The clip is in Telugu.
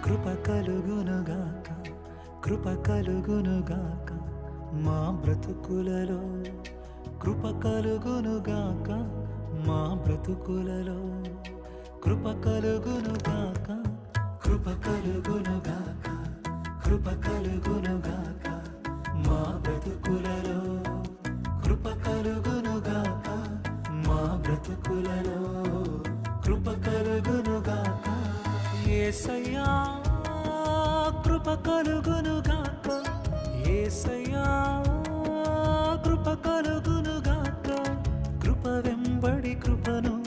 కృప కలుగునుగాక, కృప కలుగునుగాక మా బ్రతుకులలో, కృప కలుగునుగాక మా బ్రతుకులలో, కృప కలుగునుగాక, కృప కలుగునుగాక, కృప కలుగునుగాక మా బ్రతుకులలో, కృప కలుగునుగాక మా బ్రతుకులలో, కృప కలుగునుగాక. యేసయ్యా కృప కలుగునుగాక, యేసయ్యా కృప కలుగునుగాక, కృప వెంబడి కృపను